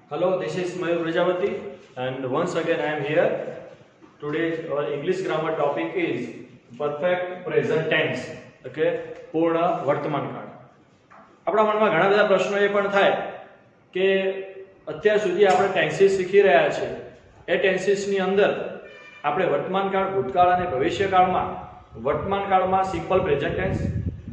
Hello, this is Mayur Prajapati, and once again I am here. Today our English grammar topic is perfect present tense. Okay, પૂર્ણ વર્તમાન કાળ. આપણા મનમાં ઘણા બધા પ્રશ્નો એ પણ થાય કે અત્યાર સુધી આપણે ટેન્સીસ શીખી રહ્યા છે. એ ટેન્સીસની અંદર આપણે વર્તમાન કાળ, ભૂતકાળ અને ભવિષ્યકાળમાં વર્તમાન કાળમાં simple present tense,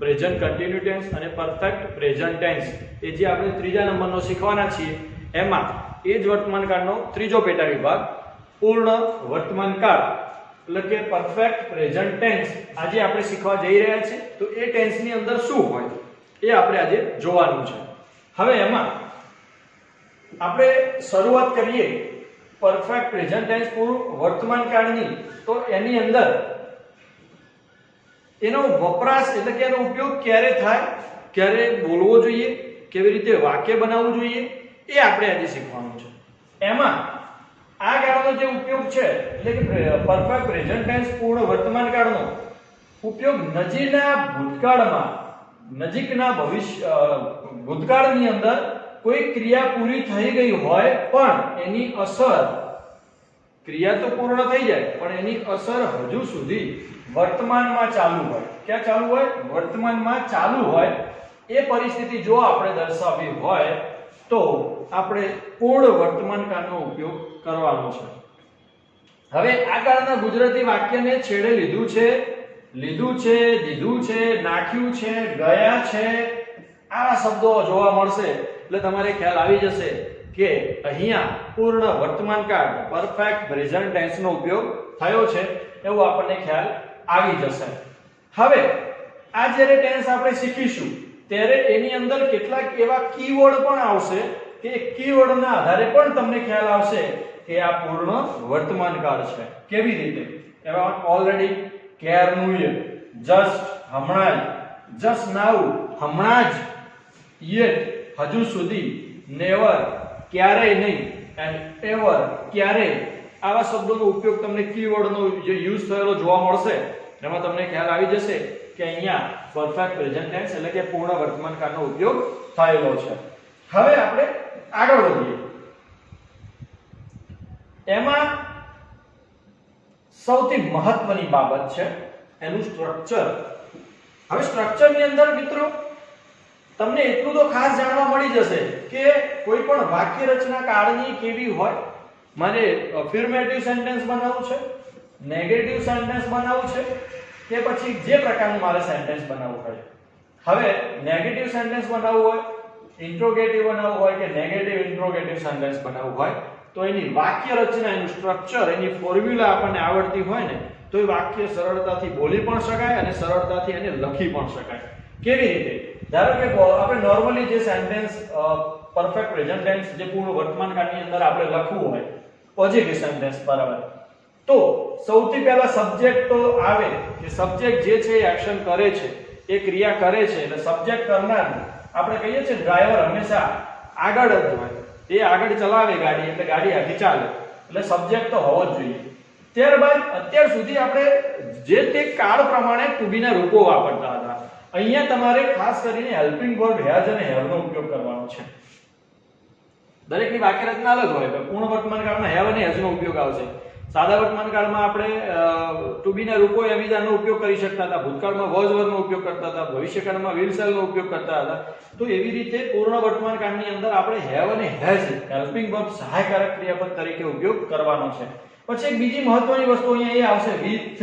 present continue tense અને પરફેક્ટ પ્રેઝન્ટ ટેન્સ એ જે આપણે ત્રીજા નંબરનો શીખવાના છીએ એમાં એ જ વર્તમાન કાળનો ત્રીજો પેટા વિભાગ પૂર્ણ વર્તમાન કાળ એટલે કે પરફેક્ટ પ્રેઝન્ટ ટેન્સ આજે આપણે શીખવા જઈ રહ્યા છીએ. તો એ ટેન્સની અંદર શું હોય એ આપણે આજે જોવાનું છે. હવે એમાં આપણે શરૂઆત કરીએ પરફેક્ટ પ્રેઝન્ટ ટેન્સ પૂર્ણ વર્તમાન કાળની. તો એની અંદર એનો વપરાશ એટલે કે એનો ઉપયોગ ક્યારે થાય, ક્યારે બોલવો જોઈએ, કેવી રીતે વાક્ય બનાવવું જોઈએ એ આપણે આજે શીખવાનું છે. એમાં આ કાળનો જે ઉપયોગ છે એટલે કે પરફેક્ટ પ્રેઝન્ટ ટેન્સ પૂર્ણ વર્તમાન કાળનો ઉપયોગ નજીકના ભૂતકાળની અંદર કોઈ ક્રિયા પૂરી થઈ ગઈ હોય પણ એની અસર, ક્રિયા તો પૂર્ણ થઈ જાય પણ એની અસર હજુ સુધી વર્તમાનમાં ચાલુ હોય. ક્યાં ચાલુ હોય? વર્તમાનમાં ચાલુ હોય. એ પરિસ્થિતિ જો આપણે દર્શાવવી હોય તો આપણે પૂર્ણ વર્તમાન કાળનો ઉપયોગ કરવાનો છે. હવે આ કાળના ગુજરાતી વાક્યને છેડે લીધું છે, દીધું છે, નાખ્યું છે, ગયા છે, આ શબ્દો જોવા મળશે એટલે તમારે ખ્યાલ આવી જશે કે અહીંયા પૂર્ણ વર્તમાન કાળ પરફેક્ટ પ્રેઝન્ટ ટેન્સનો ઉપયોગ થયો છે એવું આપણને ખ્યાલ આવી જશે. હવે આ જ્યારે ટેન્સ આપણે શીખીશું ત્યારે એની અંદર કેટલાક એવા કીવર્ડ પણ આવશે કે કીવર્ડના આધારે પણ તમને ખ્યાલ આવશે કે આ પૂર્ણ વર્તમાન કાળ છે. કેવી રીતે? એમાં ઓલરેડી, કેરનુય, જસ્ટ, હમણાં જ, જસ્ટ નાઉ, હમણાં જ, યેટ, હજુ સુધી, નેવર, ક્યારેય નહીં, એન્ડ એવર, ક્યારેય, આવા શબ્દોનો ઉપયોગ તમને કીવર્ડનો જે યુઝ થયેલો જોવા મળશે એમાં તમને ખ્યાલ આવી જશે કે અહીંયા પરફેક્ટ પ્રેઝન્ટ ટેન્સ એટલે કે પૂર્ણ વર્તમાન કાળનો ઉપયોગ થયેલો છે. હવે આપણે આગળ વધીએ. એમાં સૌથી મહત્વની બાબત છે એનું સ્ટ્રક્ચર. હવે સ્ટ્રક્ચરની અંદર મિત્રો તમને એટલું તો ખાસ જાણવા મળી જશે કે કોઈ પણ વાક્ય રચના કાળની કેવી હોય. મારે અફર્મેટિવ સેન્ટેન્સ બનાવવું છે, નેગેટિવ સેન્ટેન્સ બનાવવું છે કે પછી જે પ્રકારનું મારે સેન્ટેન્સ બનાવવું હોય. હવે નેગેટિવ સેન્ટેન્સ બનાવવું હોય, ઇન્ટ્રોગેટિવ બનાવવું હોય કે નેગેટિવ ઇન્ટ્રોગેટિવ સેન્ટેન્સ બનાવવું હોય તો એની વાક્ય રચના, એનું સ્ટ્રક્ચર, એની ફોર્મ્યુલા આપણને આવડતી હોય ને તો એ વાક્ય સરળતાથી બોલી પણ શકાય અને સરળતાથી એને લખી પણ શકાય. કેવી રીતે? ધારો કે આપણે નોર્મલી જે સેન્ટેન્સ પરફેક્ટ પ્રેઝન્ટ ટેન્સ જે પૂર્ણ વર્તમાન કાળની અંદર આપણે લખવું હોય પોઝિટિવ સેન્ટેન્સ, બરાબર, તો સૌથી પહેલા સબ્જેક્ટ તો આવે કે સબ્જેક્ટ જે છે એ એક્શન કરે છે, એ ક્રિયા કરે છે એટલે સબ્જેક્ટ કરનાર આપણે કહીએ છીએ ડ્રાઈવર હંમેશા આગળ જ હોય, એ આગળ ચલાવે ગાડી એટલે ગાડી આગળ ચાલે એટલે સબ્જેક્ટ તો હોવો જ જોઈએ. ત્યારબાદ અત્યાર સુધી આપણે જે તે કાળ પ્રમાણે ટુ બી ના રૂપો વાપરતા હતા. અહીંયા તમારે ખાસ કરીને હેલ્પિંગ વર્બ હેઝ અને હેવ નો ઉપયોગ કરવાનો છે. દરેકની વાક્ય રચના અલગ હોય. પૂર્ણ વર્તમાન કાળમાં હેવ અને હેઝ નો ઉપયોગ આવશે. સાદા વર્તમાન કાળમાં આપણે ટુ બી ના રૂપો એવિધાનો ઉપયોગ કરી શકતા હતા, ભૂતકાળમાં વોઝ વર્બનો ઉપયોગ કરતા હતા, ભવિષ્યકાળમાં વિલ શેલ નો ઉપયોગ કરતા હતા. તો એવી રીતે પૂર્ણ વર્તમાન કાળની અંદર આપણે હેવ અને હેઝ હેલ્પિંગ વર્બ સહાયકારક ક્રિયાપદ તરીકે ઉપયોગ કરવાનો છે. પછી એક બીજી મહત્વની વસ્તુ અહીંયા એ આવશે V3.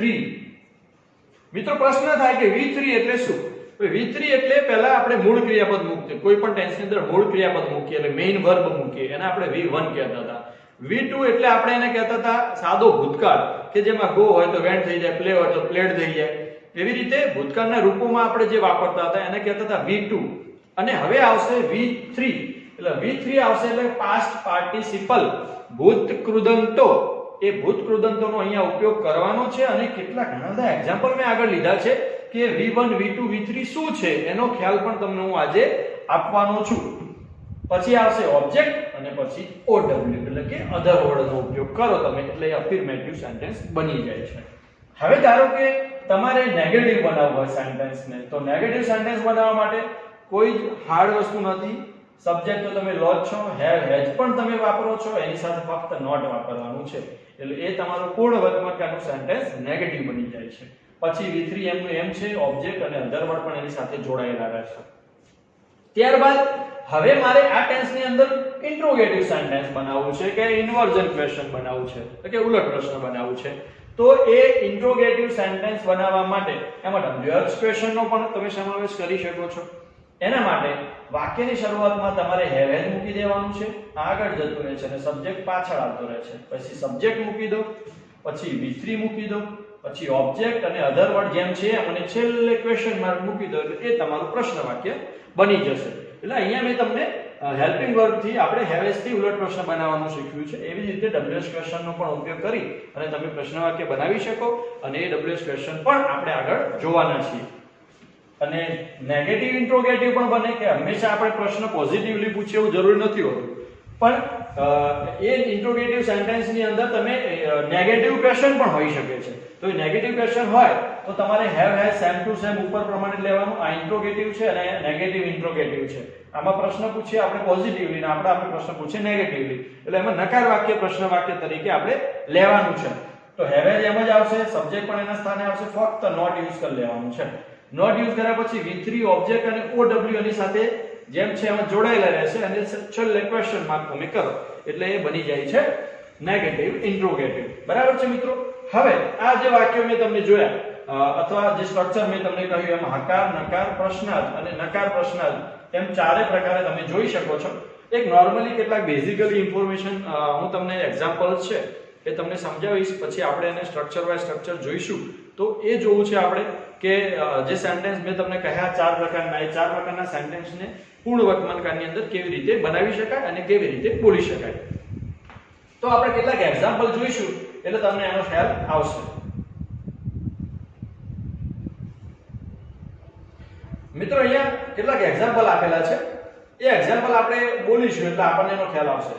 મિત્રો પ્રશ્ન થાય કે V3 એટલે શું? V3 એટલે પહેલા આપણે મૂળ ક્રિયાપદ મૂકીએ, કોઈ પણ ટેન્સની અંદર મૂળ ક્રિયાપદ મૂકીએ એટલે મેઇન વર્બ મૂકીએ, એને આપણે V1 કહેતા હતા. V2 એટલે આપણે એને કહેતા હતા સાદો ભૂતકાળ કે જેમાં ગો હોય તો વેન્ટ થઈ જાય, પ્લે હોય તો પ્લેડ થઈ જાય. એવી રીતે ભૂતકાળના રૂપોમાં આપણે જે વાપરતા હતા એને કહેતા હતા V2. અને હવે આવશે V3. એટલે V3 આવશે એટલે પાસ્ટ પાર્ટિસિપલ ભૂત કૃદંતો. એ ભૂત કૃદંતોનો અહીંયા ઉપયોગ કરવાનો છે અને કેટલા ઘણા બધા એક્ઝામ્પલ મેં આગળ લીધા છે કે V1, V2, V3 શું છે એનો ખ્યાલ પણ તમને હું આજે આપવાનો છું. પછી આવશે ઓબ્જેક્ટ અને પછી OW એટલે કે અધર વર્ડનો ઉપયોગ કરો તમે એટલે અફર્મેટિવ સેન્ટેન્સ બની જાય છે. હવે ધારો કે તમારે નેગેટિવ બનાવવું હોય સેન્ટેન્સને તો નેગેટિવ સેન્ટેન્સ બનાવવા માટે કોઈ જ હાર્ડ વસ્તુ નથી. સબ્જેક્ટ તો તમે લો જ છો, હેવ હેજ પણ તમે વાપરો છો, એની સાથે ફક્ત નોટ વાપરવાનું છે, એટલે એ તમારું પૂર્ણ વર્તમાનકાળનું સેન્ટેન્સ નેગેટિવ બની જાય છે. પછી V3 M નું M છે, ઓબ્જેક્ટ અને અધર વર્ડ પણ એની સાથે જોડાયેલા રહેશે. ત્યારબાદ હવે મારે આ ટેન્સની અંદર ઇન્ટ્રોગેટિવ સેન્ટેન્સ બનાવવું છે કે ઇન્વર્ઝન ક્વેશ્ચન બનાવવું છે, એટલે કે ઉલટ પ્રશ્ન બનાવવું છે. તો એ ઇન્ટ્રોગેટિવ સેન્ટેન્સ બનાવવા માટે એમાં WH ક્વેશ્ચનનો પણ તમે સમાવેશ કરી શકો છો. એના માટે વાક્યની શરૂઆતમાં તમારે હેવ હેજ મૂકી દેવાનું છે, આગળ જતું રહે છે અને સબ્જેક્ટ પાછળ આવતો રહે છે. પછી સબ્જેક્ટ મૂકી દો, પછી V3 મૂકી દો, પછી ઓબ્જેક્ટ અને અધર વર્ડ જેમ છે અને છેલ્લે ક્વેશ્ચન માર્ક મૂકી દો, એટલે એ તમારું પ્રશ્ન વાક્ય બની જશે. એટલે અહીંયા મેં તમને હેલ્પિંગ વર્બ થી આપણે હેવ હેજ થી ઉલટ પ્રશ્ન બનાવવાનું શીખ્યું છે. એવી જ રીતે WH ક્વેશ્ચનનો પણ ઉપયોગ કરી અને તમે પ્રશ્ન વાક્ય બનાવી શકો અને એ WH ક્વેશ્ચન પણ આપણે આગળ જોવાના છીએ. અને નેગેટિવ ઇન્ટ્રોગેટિવ પણ બને કે હંમેશા આપણે પ્રશ્ન પોઝિટિવલી પૂછીએ એવું જરૂરી નથી હોતું, પણ એ ઇન્ટ્રોગેટિવ સેન્ટેન્સની અંદર તમે નેગેટિવ ક્વેશ્ચન પણ હોઈ શકે છે. તો એ નેગેટિવ ક્વેશ્ચન હોય તો તમારે have has same to same ઉપર પ્રમાણે લેવાનું. આ ઇન્ટ્રોગેટિવ છે અને નેગેટિવ ઇન્ટ્રોગેટિવ છે. આમાં પ્રશ્ન પૂછીએ આપણે પોઝિટિવલી ને આપણે પ્રશ્ન પૂછીએ નેગેટિવલી, એટલે એમાં નકાર વાક્ય પ્રશ્ન વાક્ય તરીકે આપણે લેવાનું છે. તો હેવ હેજ એમ જ આવશે, સબ્જેક્ટ પણ એના સ્થાને આવશે, ફક્ત નોટ યુઝ કરી લેવાનું છે. નોટ યુઝ કર્યા પછી V3 ઓબ્જેક્ટ અને OW એની સાથે જેમ છે એમાં જોડાયેલા રહેશે અને છેલ્લે ક્વેશ્ચન માર્ક તમે કરો, એટલે એ બની જાય છે નેગેટિવ ઇન્ટ્રોગેટિવ. બરાબર છે મિત્રો? હવે આ જે વાક્યો મેં તમને જોયા અથવા જે સ્ટ્રક્ચર મેં તમને કહ્યું એમ હકાર, નકાર, પ્રશ્નાર્થ અને નકાર પ્રશ્નાર્થ એમ ચારે પ્રકારે તમે જોઈ શકો છો. એક નોર્મલી કેટલાક બેઝિકલી ઇન્ફોર્મેશન હું તમને એક્ઝામ્પલ્સ છે એ તમને સમજાવીશ, પછી આપણે એને સ્ટ્રક્ચર બાય સ્ટ્રક્ચર જોઈશું. તો એ જોવું છે આપણે કે જે સેન્ટેન્સ મેં તમને કહ્યા ચાર પ્રકારના, એ ચાર પ્રકારના સેન્ટેન્સને પૂર્ણ વર્તમાનકાળની અંદર કેવી રીતે બનાવી શકાય અને કેવી રીતે બોલી શકાય. તો આપણે કેટલાક એક્ઝામ્પલ જોઈશું એટલે તમને એનો ખ્યાલ આવશે. મિત્રો અહીંયા કેટલાક એક્ઝામ્પલ આપેલા છે, એ એક્ઝામ્પલ આપણે બોલીશું એટલે આપણને એનો ખ્યાલ આવશે.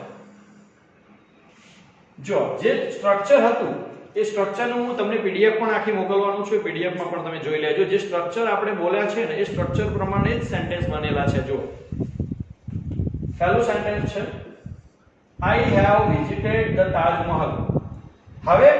જો જે સ્ટ્રક્ચર હતું એ સ્ટ્રક્ચરનું હું તમને PDF પણ આખી મોકલવાનું છું, PDF માં પણ તમે જોઈ લેજો. જે સ્ટ્રક્ચર આપણે બોલ્યા છે ને એ સ્ટ્રક્ચર પ્રમાણે જ સેન્ટેન્સ બનેલા છે. જો પહેલું સેન્ટેન્સ છે I have visited the Taj Mahal. હવે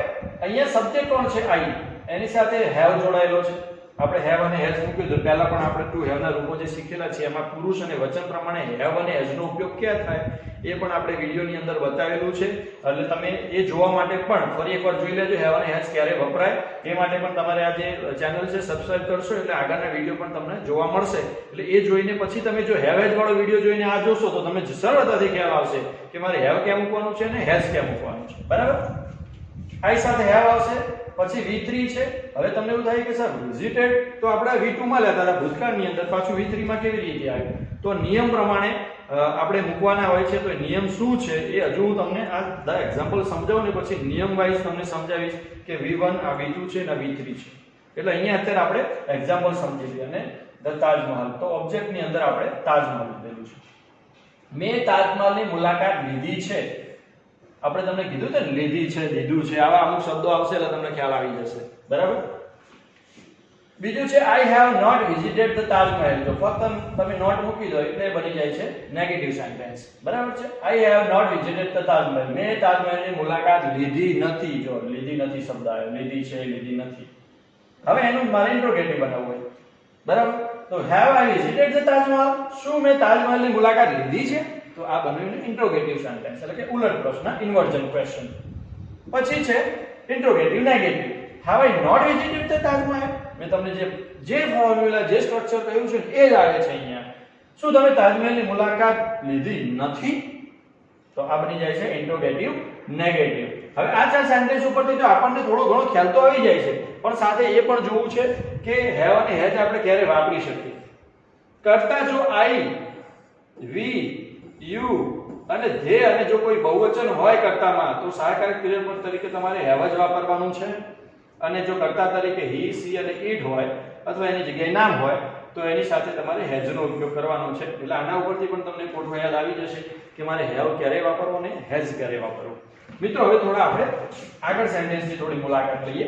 અહીંયા સબ્જેક્ટ કોણ છે? I. એની સાથે have જોડાયેલો છે. આપણે have અને has મૂકી દો. પહેલા પણ આપણે ટુ have ના રૂપો જે શીખેલા છે એમાં પુરુષ અને વચન પ્રમાણે have અને has નો ઉપયોગ ક્યાં થાય એ પણ આપણે વિડિયોની અંદર બતાવેલું છે, એટલે તમે એ જોવા માટે પણ ફરી એકવાર જોઈ લેજો have અને has ક્યારે વપરાય. એ માટે પણ તમારે આ જે ચેનલ છે સબસ્ક્રાઇબ કરશો એટલે આગળના વિડિયો પણ તમને જોવા મળશે. એટલે એ જોઈને પછી તમે જો have has વાળો વિડિયો જોઈને આ જોશો તો તમે સરળતાથી ખ્યાલ આવશે કે મારે have ક્યાં મૂકવાનું છે અને has ક્યાં મૂકવાનું છે. બરાબર? I સાથે have આવશે, પછી V3 છે. હવે તમને એવું થાય કે સર વિઝિટેડ તો આપણે V2 માં લેતા હતા ભૂતકાળની અંદર, પાછું V3 માં કેવી રીતે આવ્યું? તો નિયમ પ્રમાણે આપણે મૂકવાના હોય છે. તો નિયમ શું છે એ હજુ હું તમને આ એક્ઝામ્પલ સમજાવું ને પછી નિયમ વાઇઝ તમને સમજાવીશ કે V1 આ V2 છે અને V3 છે. એટલે અહીંયા અત્યારે આપણે એક્ઝામ્પલ સમજી લઈએ. અને ધ તાજમહલ, તો ઓબ્જેક્ટ ની અંદર આપણે તાજમહલ લીધેલું છે. મેં તાજમહલની મુલાકાત લીધી છે. આપણે તમને કીધું છે ને લીધી છે, લીધું છે, આવા અમુક શબ્દો આવશે એટલે તમને ખ્યાલ આવી જશે. બરાબર? બીજું છે I have not visited the Taj Mahal. તો ફક્ત તમે નોટ મૂકી દો એટલે બની જાય છે નેગેટિવ સેન્ટેન્સ. બરાબર છે? I have not visited the Taj Mahal. મેં તાજમહેલની મુલાકાત લીધી નથી. જો લીધી નથી શબ્દ આવ્યો, લીધી છે, લીધી નથી. હવે એનું મારે ઇન્ટ્રોગેટિવ બનાવવું હોય. બરાબર? તો have I visited the Taj Mahal? શું મેં તાજમહેલની મુલાકાત લીધી છે? તો આ બન્યું ઇન્ટ્રોગેટિવ સેન્ટેન્સ, એટલે કે ઉલટ પ્રશ્ન, ઇન્વર્ઝન ક્વેશ્ચન. પછી છે interrogative negative. have I not visited the Taj Mahal? મેં તમને જે ફોર્મ્યુલા જે સ્ટ્રક્ચર કહ્યું છે એ જ આવે છે અહીંયા. શું તમે તાજમહેલની મુલાકાત લીધી નથી? તો આ બની જાય છે ઇન્ટ્રોગેટિવ નેગેટિવ. હવે આ ચાર સેન્ટેન્સ ઉપરથી તો આપણને થોડો ઘણો ખ્યાલ તો આવી જાય છે, પણ સાથે એ પણ જોવું છે કે have અને has આપણે ક્યારે વાપરી શકીએ. કરતા જો I, we, you અને they અને જો કોઈ બહુવચન હોય કર્તામાં તો સહાયકારક ક્રિયાપદ તરીકે તમારે have જ વાપરવાનું છે. અને જો કર્તા તરીકે he, she અને it હોય અથવા એની જગ્યાએ નામ હોય તો એની સાથે તમારે has નો ઉપયોગ કરવાનો છે. એટલે આના ઉપરથી પણ તમને કોઠો યાદ આવી જશે કે મારે have ક્યારે વાપરવો અને has ક્યારે વાપરવો. મિત્રો હવે થોડા આપણે આગળ સેન્ટેન્સની થોડી મુલાકાત લઈએ.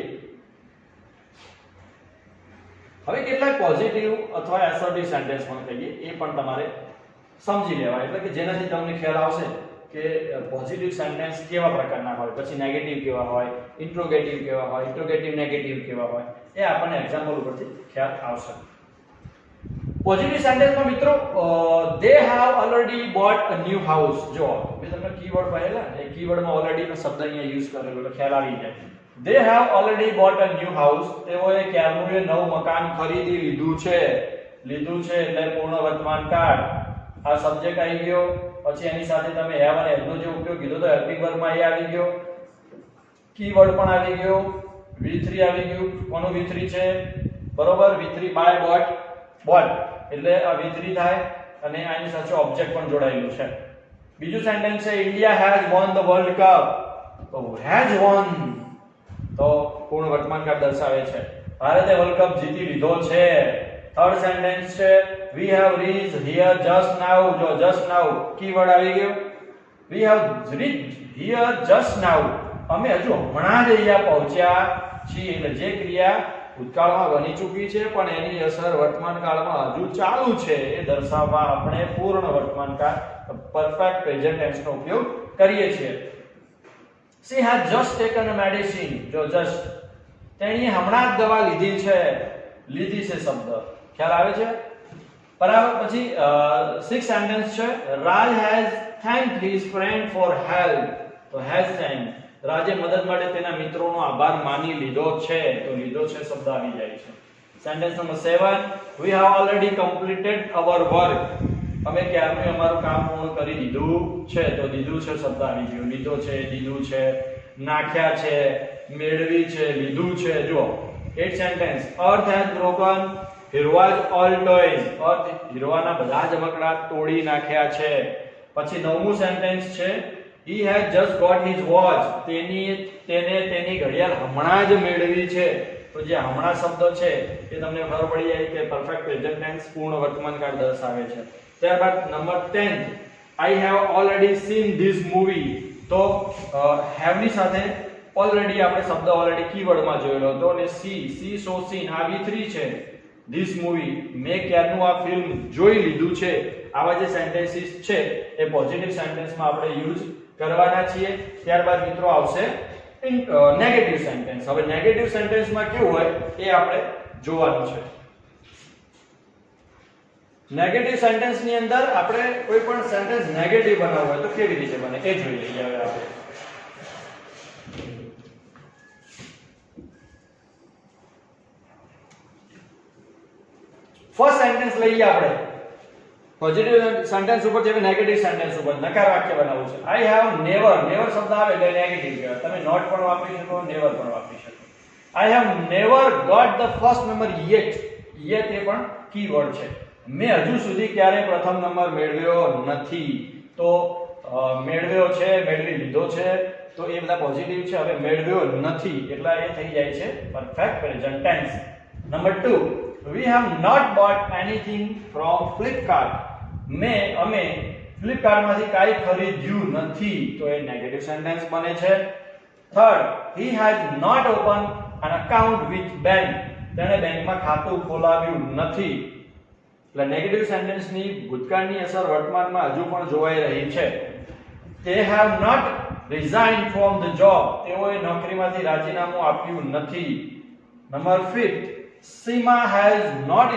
હવે કેટલાક પોઝિટિવ અથવા એસર્ટિવ સેન્ટેન્સ પણ કહીએ, એ પણ તમારે સમજી લેવા, એટલે કે જેનાથી તમને ખ્યાલ આવશે કે પોઝિટિવ સેન્ટેન્સ કેવા પ્રકારના હોય, પછી નેગેટિવ કેવા હોય, ઇન્ટ્રોગેટિવ કેવા હોય, ઇન્ટ્રોગેટિવ નેગેટિવ કેવા હોય, એ આપણને એક્ઝામ્પલ ઉપરથી ખ્યાલ આવશે. પોઝિટિવ સેન્ટેન્સમાં મિત્રો they have already bought a new house. જો મેં તમને કીવર્ડ કહેલા, એ કીવર્ડમાં ઓલરેડી નો શબ્દ અહીંયા યુઝ કરેલો એટલે ખ્યાલ આવી જાય. they have already bought a new house. તેઓએ ક્યારનું નવું મકાન ખરીદી લીધું છે. લીધું છે એટલે પૂર્ણ વર્તમાન કાળ. આ સબ્જેક્ટ આવી ગયો, પછી એની સાથે તમે have અને have નો જે ઉપયોગ કીધો તો હેલ્પિંગ વર્બમાં એ આવી ગયો, કીવર્ડ પણ આવી ગયો, V3 આવી ગયું. કોનું V3 છે? બરોબર, V3 by bought એટલે આ V3 થાય અને આની સાથે ઓબ્જેક્ટ પણ જોડાયેલું છે. બીજું સેન્ટેન્સ છે India has won the world cup. તો has won તો પૂર્ણ વર્તમાન કાળ દર્શાવે છે. ભારતે વર્લ્ડ કપ જીતી લીધો છે. થર્ડ સેન્ટેન્સ છે we have reached here just now. જો just now કીવર્ડ આવી ગયો. we have reached here just now અમે હજુ હમણાં જ અહીંયા પહોંચ્યા છીએ. એટલે જે ક્રિયા ભૂતકાળમાં બની ચૂકી છે પણ એની અસર વર્તમાન કાળમાં હજુ ચાલુ છે એ દર્શાવવા આપણે પૂર્ણ વર્તમાન કાળ પરફેક્ટ પ્રેઝન્ટ ટેન્સ નો ઉપયોગ કરીએ છીએ. she has just taken a medicine. જો just તેણીએ હમણાં જ દવા લીધી છે. લીધી છે શબ્દ ખ્યાલ આવે છે બરાબર. પછી સિક્સ સેન્ટેન્સ છે Raj has thanked his friend for help. તો has thanked રાજે મદદ માટે તેના મિત્રોનો આભાર માની લીધો છે. તો લીધો છે શબ્દ આવી જાય છે. Sentence number 7 we have already completed our work. અમે ક્યારનું અમારું કામ પૂર્ણ કરી દીધું છે. તો દીધું છે શબ્દ આવી ગયો. લીધો છે, દીધું છે, નાખ્યા છે, મેળવી છે, લીધું છે. જો 8 sentence earth has broken Hirwa's all toys. earth હિરવાના બધા જ રમકડા તોડી નાખ્યા છે. પછી 9મું સેન્ટેન્સ છે he has just got his watch. તેને તેની ઘડિયાળ હમણાં જ મેળવી છે. તો જે હમણાં શબ્દ છે એ તમને ખબર પડી જાય કે પરફેક્ટ પ્રેઝન્ટ ટેન્સ પૂર્ણ વર્તમાન કાળ દર્શાવે છે. ત્યારબાદ number 10 I have already seen this movie. તો have ની સાથે ઓલરેડી આપણે શબ્દ ઓલરેડી કીવર્ડમાં જોયેલો હતો અને see so seen આ V3 છે. this movie મેં ક્યારનું આ ફિલ્મ જોઈ લીધું છે. આવા જે સેન્ટેન્સીસ છે એ પોઝિટિવ સેન્ટેન્સમાં આપણે યુઝ કરવાના છીએ. ત્યારબાદ મિત્રો આવશે નેગેટિવ સેન્ટેન્સ. હવે નેગેટિવ સેન્ટેન્સમાં કેવું હોય એ આપણે જોવાનું છે. નેગેટિવ સેન્ટેન્સની અંદર આપણે કોઈ પણ સેન્ટેન્સ નેગેટિવ બનાવવું હોય તો કેવી રીતે બને એ જોઈ લઈએ. હવે આપણે ફર્સ્ટ સેન્ટેન્સ લઈએ. આપણે પોઝિટિવ સેન્ટેન્સ ઉપર જેવી નેગેટિવ સેન્ટેન્સ ઉપર નકાર વાક્ય બનાવવું છે. I have never શબ્દ આવે એટલે નેગેટિવ કહેવાય. તમે નોટ પણ વાપરી શકો, નેવર પણ વાપરી શકો. I have never got the first number yet. yet એ પણ કીવર્ડ છે. મેં હજુ સુધી ક્યારે પ્રથમ નંબર મેળવ્યો નથી. તો મેળવ્યો છે, મેળવી લીધો છે તો એ બધા પોઝિટિવ છે. હવે મેળવ્યો નથી એટલે એ થઈ જાય છે perfect present tense. Number 2 we have not bought anything from Flipkart. અમે ફ્લિપકાર્ટમાંથી કાંઈ ખરીદ્યું નથી. તો એ નેગેટિવ સેન્ટેન્સ બને છે. Third he has not opened an account with bank. તેણે બેંકમાં ખાતું ખોલાવ્યું નથી. એટલે નેગેટિવ સેન્ટેન્સની ભૂતકાળની અસર વર્તમાનમાં હજુ પણ જોવાઈ રહી છે. they have not resigned from the job. તેઓએ નોકરીમાંથી રાજીનામું આપ્યું નથી. Number 5 Seema has not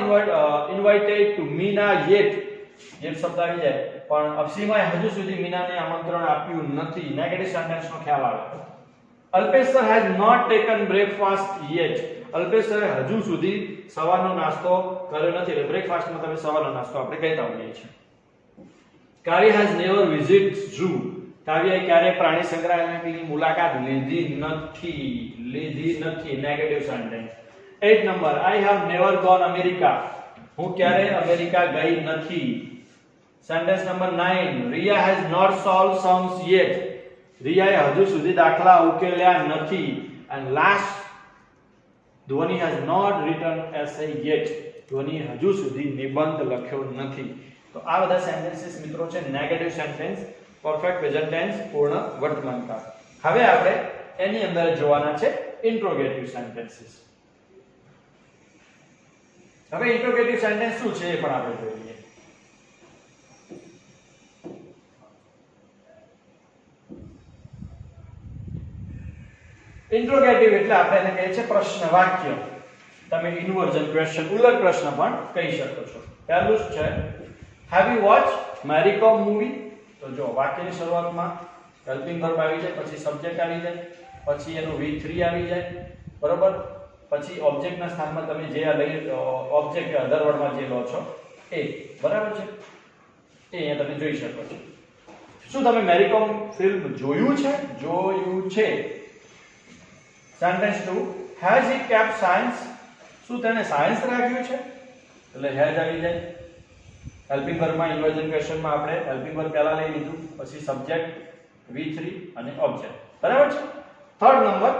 invited to Meena yet. yet શબ્દ આવી જાય પણ સીમાએ હજુ સુધી મીનાને આમંત્રણ આપ્યું નથી. નેગેટિવ સેન્ટેન્સનો ખ્યાલ આવે. Alpesh sir has not taken breakfast yet. Alpesh સરે હજુ સુધી સવારનો નાસ્તો કર્યો નથી. એટલે બ્રેકફાસ્ટમાં તમે સવારનો નાસ્તો આપણે કહેતા હોઈએ છીએ. કાવ્ય has never visited zoo. કાવ્યએ ક્યારે પ્રાણી સંગ્રહાલયની મુલાકાત લીધી નથી. Negative sentence. 8 number I have never gone America. હું ક્યારે અમેરિકા ગઈ નથી. Sentence number 9 Riya has not solved sums yet. રિયાએ હજુ સુધી દાખલા ઉકેલ્યા નથી. and last Dhvani has not written essay yet. ધ્વની હજુ સુધી નિબંધ લખ્યો નથી. તો આ બધા સેન્ટેન્સીસ મિત્રો છે negative sentence perfect present tense પૂર્ણ વર્તમાન કાળ. હવે આપણે એની અંદર જોવાના છે ઇન્ટ્રોગેટિવ સેન્ટેન્સીસ. હવે ઇન્ટ્રોગેટિવ સેન્ટેન્સ શું છે એ પણ આપણે જોઈએ. ઇન્ટ્રોગેટિવ એટલે આપણે એને કહીએ છીએ પ્રશ્ન વાક્ય. તમે ઇન્વર્ઝન ક્વેશ્ચન ઉલટ પ્રશ્ન પણ કહી શકો છો. પહેલું જ છે હેવ યુ વોચ મેરી કોમ મૂવી. તો જો વાક્યની શરૂઆતમાં હેલ્પિંગ વર્બ આવી જાય, પછી સબ્જેક્ટ આવી જાય, પછી એનું V3 આવી જાય, બરોબર. પછી ઓબ્જેક્ટના સ્થાનમાં તમે જે આ લઈ ઓબ્જેક્ટ અધર વર્ડમાં જે લો છો એ, બરાબર છે, એ અહીંયા તમે જોઈ શકો છો. શું તમે મેરી કોમ ફિલ્મ જોયું છે? જોયું છે. Sentence 2 has he kept science. શું તેણે સાયન્સ રાખ્યું છે? એટલે હેઝ આવી જાય. હેલ્પિંગ વર્બમાં ઇન્વર્ઝન ક્વેશ્ચનમાં આપણે હેલ્પિંગ વર્બ પહેલા લઈ લીધું, પછી સબ્જેક્ટ V3 અને ઓબ્જેક્ટ, બરાબર છે. Third number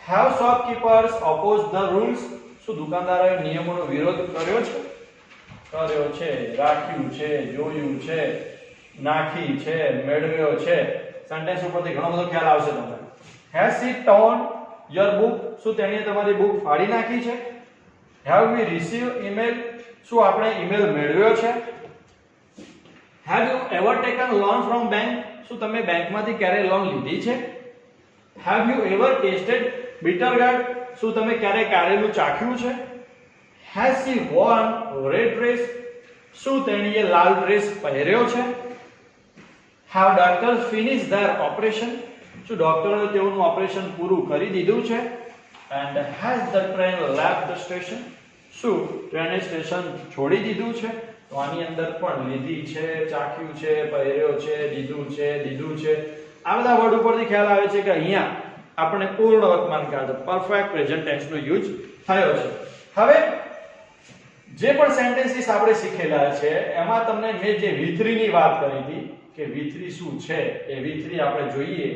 have shopkeepers oppose the rules. શું દુકાનદારોએ નિયમોનો વિરોધ કર્યો છે? કર્યો છે, રાખ્યું છે, જોયું છે, નાખી છે, મેળવ્યો છે. સેન્ટેન્સ ઉપરથી ઘણો બધો ખ્યાલ આવશે તમને. Has he torn your book. શું તેણે તમારી બુક ફાડી નાખી છે? Have we receive email. શું આપણે ઈમેલ મેળવ્યો છે? Have you ever taken loan from bank. શું તમે બેંકમાંથી ક્યારે લોન લીધી છે? Have you ever tasted bitter gourd. શું તમે ક્યારે કારેલું ચાખ્યું છે? Has she worn red dress. શું તેણીએ લાલ ડ્રેસ પહેર્યો છે? Have doctors finish their operation. શું ડોક્ટરોએ તેઓનું ઓપરેશન પૂરું કરી દીધું છે? And has the train left the station. શું ટ્રેને સ્ટેશન છોડી દીધું છે? તો આની અંદર પણ લીધી છે, ચાખ્યું છે, પહેર્યો છે, દીધું છે. આ બધા વર્ડ ઉપરથી ખ્યાલ આવે છે કે અહીંયા આપણે પૂર્ણ વર્તમાન કાળ પરફેક્ટ પ્રેઝન્ટ ટેન્સ નો યુઝ થયો છે. હવે જે પણ સેન્ટેન્સીસ આપણે શીખેલા છે એમાં તમને મેં જે V3 ની વાત કરી હતી કે V3 શું છે, એ V3 આપણે જોઈએ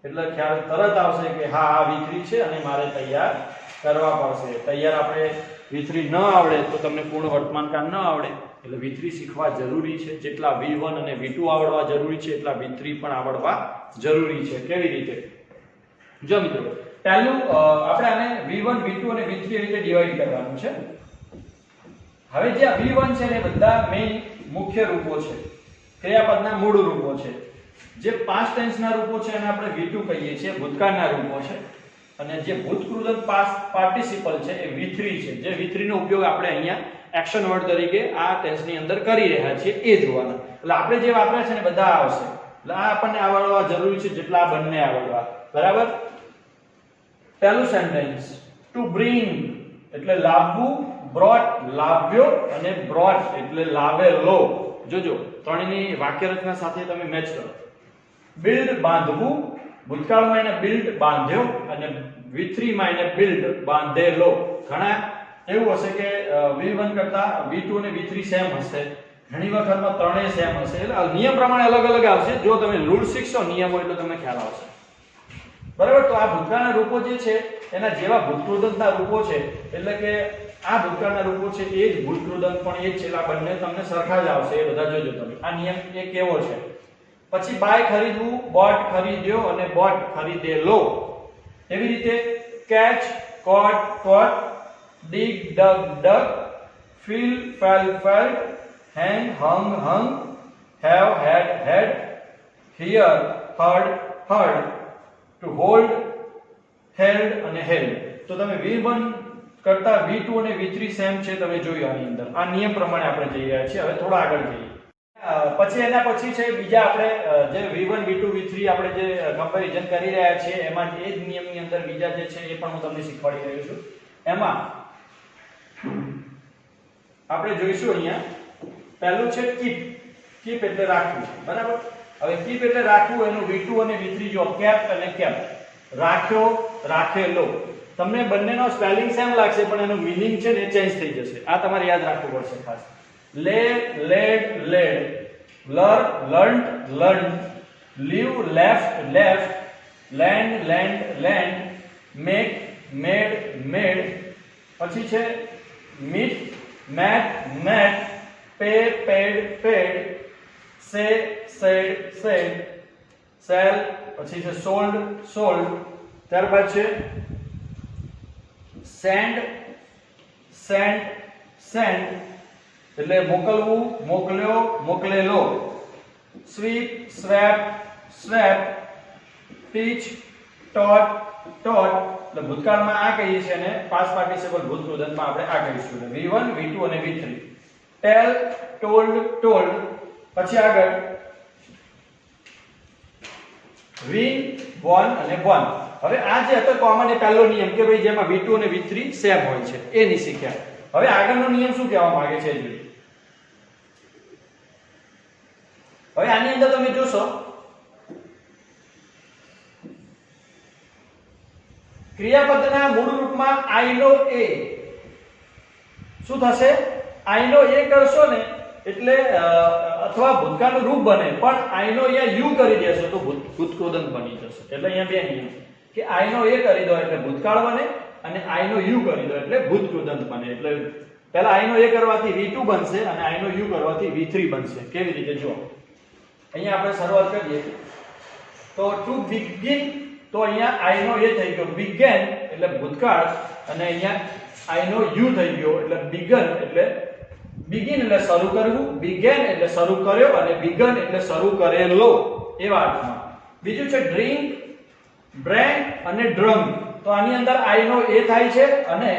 એટલે ખ્યાલ તરત આવશે કે હા આ V3 છે અને મારે તૈયાર કરવા પડશે. તૈયાર આપણે V3 ન આવડે તો તમને પૂર્ણ વર્તમાન કાળ ન આવડે, એટલે V3 શીખવા જરૂરી છે. જેટલા V1 અને V2 આવડવા જરૂરી છે એટલા V3 પણ આવડવા જરૂરી છે. કેવી રીતે? જો મિત્રો, પહેલું આપણે આને V1, V2 અને V3 રીતે ડિવાઈડ કરવાનું છે. હવે જે આ V1 છે ને બધા મેઈન મુખ્ય રૂપો છે, ક્રિયાપદના મૂળ રૂપો છે. જે પાસ્ટ ટેન્સના રૂપો છે એને આપણે V2 કહીએ છીએ, ભૂતકાળના રૂપો છે. અને જે ભૂતકૃત પાસ્ટ પાર્ટિસિપલ છે એ V3 છે. જે V3 નો ઉપયોગ આપણે અહીંયા એક્શન વર્ડ તરીકે આ ટેન્સની અંદર કરી રહ્યા છીએ એ જોવાના. એટલે આપણે જે વાપર્યા છે ને બધા આવશે. એટલે આ આપણને આવડવા જરૂરી છે જેટલા બંને આવડવા, બરાબર. પહેલું સેન્ટેન્સ ટુ બ્રિંગ એટલે લાવવું, બ્રોટ લાવ્યો અને બ્રોટ એટલે લાવેલો. જોજો ત્રણેયની વાક્ય રચના સાથે તમે મેચ કરો. બિલ્ડ બાંધવું, ભૂતકાળમાં એને બિલ્ડ બાંધ્યો અને V3 માં એને બિલ્ડ બાંધેલો. ઘણા એવું હશે કે V1 કરતા V2 અને V3 સેમ હશે, ઘણી વખતમાં ત્રણેય સેમ હશે. એટલે નિયમ પ્રમાણે અલગ અલગ આવશે. જો તમે રૂલ શીખશો નિયમો એટલે તમને ખ્યાલ આવશે, બરાબર. તો આ ભૂતકાળના રૂપો જે છે એના જેવા ભૂતકૃદંતના રૂપો છે, એટલે કે આ ભૂતકાળના રૂપો છે એ જ ભૂતકૃદંત પણ એ જ છે. એટલે બંને તમને સરખા જ આવશે, એ બધા જોજો તમે. આ નિયમ એ કેવો છે. પછી બાય ખરીદવું, બોટ ખરીદ્યો અને બોટ ખરીદેલો. એવી રીતે catch coat coat, dig dug dug, feel fell felt, hang hung hung, have had had, hear heard heard, to hold held અને held. તો તમે V1 કરતા V2 અને V3 સેમ છે તમે જોયું આની અંદર. આ નિયમ પ્રમાણે આપણે જઈ રહ્યા છીએ. હવે થોડા આગળ જઈએ. પછી એના પછી છે બીજા આપણે જે V1 V2 V3 આપણે જે કમ્પેરિઝન કરી રહ્યા છીએ એમાં એ જ નિયમની અંદર બીજા જે છે એ પણ હું તમને શીખવાડી રહ્યો છું. એમાં આપણે જોઈશું અહીંયા પહેલું છે કીપ. કીપ એટલે રાખવું, બરાબર. હવે કીપ એટલે રાખવું, એનું V2 અને V3 જો કેપ અને કેપ. રાખ્યો, રાખેલો. તમને બંનેનો સ્પેલિંગ સેમ લાગશે પણ એનો મીનિંગ છે ને ચેન્જ થઈ જશે. આ તમારે યાદ રાખવું પડશે ખાસ. led led led, learn learned learned, live left left, land land land, make made made. પછી છે meet met met, pay paid paid, say said said, sell પછી છે sold sold. ત્યારબાદ છે send sent sent એટલે મોકલવું, મોકલ્યો, મોકલેલો. sweep swept swept, teach taught taught એટલે ભૂતકાળમાં આ કહીએ છીએ અને past participle ભૂતકૃદંતમાં આપણે આ કહીશું. V1 V2 અને V3. tell, told, told. પછી આગળ win, won અને won. હવે આ જે હતો કોમન એ પહેલો નિયમ કે ભાઈ જેમાં V2 અને V3 સેમ હોય છે એ ની શીખ્યા. હવે આગળનો નિયમ શું કહેવા માંગે છે જોઈએ. હવે આની અંદર તમે જોશો ક્રિયાપદના મૂળ રૂપમાં I નો a શું થશે? I નો a કરશો ને એટલે અથવા ભૂતકાળનું રૂપ બને પણ I નો અહીંયા u કરી દેશો તો ભૂતકૃદંત બની જશે. એટલે અહીંયા બે નિયમ કે I નો a કરી દો એટલે ભૂતકાળ બને અને I નો u કરી દો એટલે ભૂતકૃદંત બને. એટલે પહેલા I નો a કરવાથી V2 બનશે અને I નો u કરવાથી V3 બનશે. કેવી રીતે જો અહીંયા આપણે શરૂઆત કરીએ તો to begin તો અહીંયા I નો a થઈ ગયો began એટલે ભૂતકાળ અને અહીંયા I નો u થઈ ગયો એટલે begun એટલે begin એટલે શરૂ કરવું, began એટલે શરૂ કર્યો અને begun એટલે શરૂ કરેલો એવા અર્થમાં. બીજું છે drink, drank અને drunk. તો આની અંદર I નો a થાય છે અને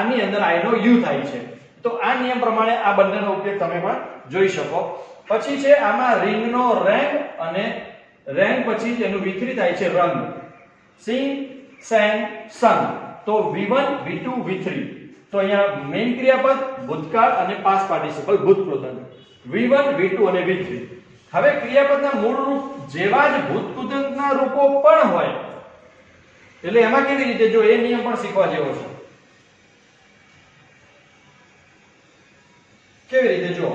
આની અંદર I નો u થાય છે. તો આ નિયમ પ્રમાણે આ બંનેનો ઉપયોગ તમે પણ જોઈ શકો. પછી છે આમાં ring નો rang અને rang પછી એનું V3 થાય છે રંગ. sing, sang, sung. તો V1 V2 V3. તો અહીંયા મેઇન ક્રિયાપદ ભૂતકાળ અને પાસ્ટ પાર્ટિસિપલ ભૂતકૃદંત. V1 V2 અને V3. હવે ક્રિયાપદના મૂળ રૂપ જેવા જ ભૂતકૃદંતના રૂપો પણ હોય એટલે એમાં કેવી રીતે જો એ નિયમ પણ શીખવા જેવો છે. કેવી રીતે જો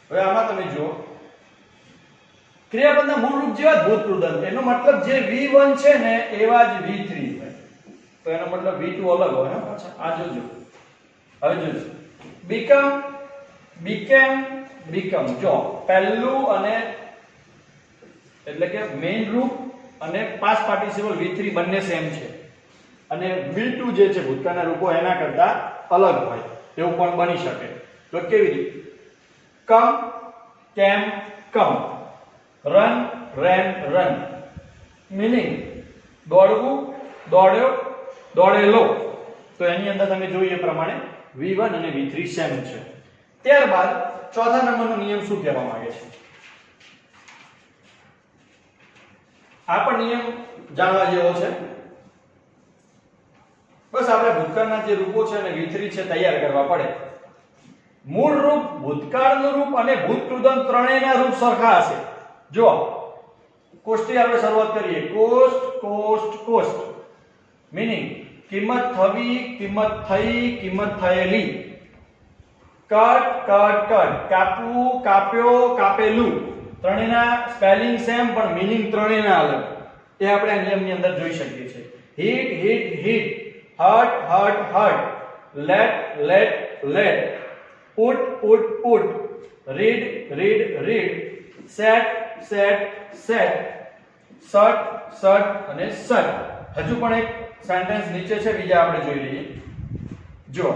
હવે આમાં તમે જો ક્રિયાપદના મૂળ રૂપ જેવા જ ભૂતકૃદંત એનો મતલબ જે V1 છે ને એવા જ V3 હોય તો એનો મતલબ V2 અલગ હોય. પાછા આ જોજો. હવે જોજો become, became, become. જો પહેલું અને એટલે કે મેઇન રૂપ અને પાસ્ટ પાર્ટિસિપલ V3 બંને સેમ છે અને V2 જે છે ભૂતકાળના રૂપો એના કરતા અલગ હોય એવું પણ બની શકે. તો કેવી રીતે come, came, come. run, ran, run. meaning દોડવું, દોડ્યો, દોડેલો. તો એની અંદર તમે જોઈએ પ્રમાણે V1 અને V3 સેમ છે. ત્યારબાદ ચોથા નંબરનો નિયમ શું કહેવા માંગે છે? આ પણ નિયમ જાણવા જેવો છે. બસ આપણે ભૂતકાળના જે રૂપો છે અને V3 છે તૈયાર કરવા પડે. મૂળ રૂપ, ભૂતકાળનું રૂપ અને ભૂતકૃદંત ત્રણેયના રૂપ સરખા હશે. જો કોષ્ટથી આપણે શરૂઆત કરીએ. Cost, cost, cost. મીનિંગ કિંમત થવી, કિંમત થઈ, કિંમત થયેલી. Cut, cut, cut. કાપવું, કાપ્યો, કાપેલું. ત્રણેયના સ્પેલિંગ સેમ પણ મીનિંગ ત્રણેયના અલગ. એ આપણે આ નિયમની અંદર જોઈ શકીએ છીએ. Hit, hit, hit. Hurt, hurt, hurt. Let, let, let. Put, put, put. Read, read, read. Set, set, set. Shirt, shirt અને શર્ટ. હજુ પણ એક સેન્ટેન્સ નીચે છે બીજા આપણે જોઈ લઈએ. જો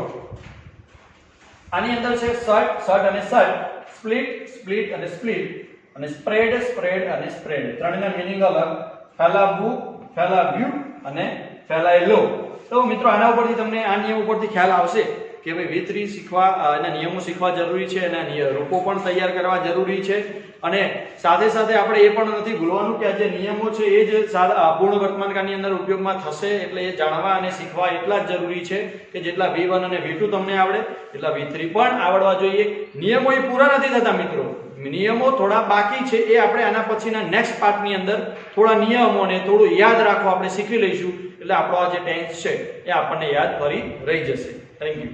આની અંદર છે શર્ટ, શર્ટ અને શર્ટ. સ્પ્લિટ, સ્પ્લિટ અને સ્પ્લિટ અને સ્પ્રેડ, સ્પ્રેડ અને સ્પ્રેડ. ત્રણેયના મીનિંગ અલગ. ફેલાવવું, ફેલાવ્યું અને ફેલાયેલો. તો મિત્રો આના ઉપરથી તમને આ નિયમ ઉપરથી ખ્યાલ આવશે કે ભાઈ V3 શીખવા એના નિયમો શીખવા જરૂરી છે અને રૂપો પણ તૈયાર કરવા જરૂરી છે અને સાથે સાથે આપણે એ પણ નથી ભૂલવાનું કે આ જે નિયમો છે એ જ પૂર્ણ વર્તમાનકાળની અંદર ઉપયોગમાં થશે એટલે એ જાણવા અને શીખવા એટલા જ જરૂરી છે કે જેટલા V1 અને V2 તમને આવડે એટલા V3 પણ આવડવા જોઈએ. નિયમો એ પૂરા નથી થતા મિત્રો. નિયમો થોડા બાકી છે એ આપણે આના પછીના નેક્સ્ટ પાર્ટની અંદર થોડા નિયમોને થોડું યાદ રાખવા આપણે શીખી લઈશું એટલે આપણો આ જે ટેન્સ છે એ આપણને યાદ ફરી રહી જશે. Thank you.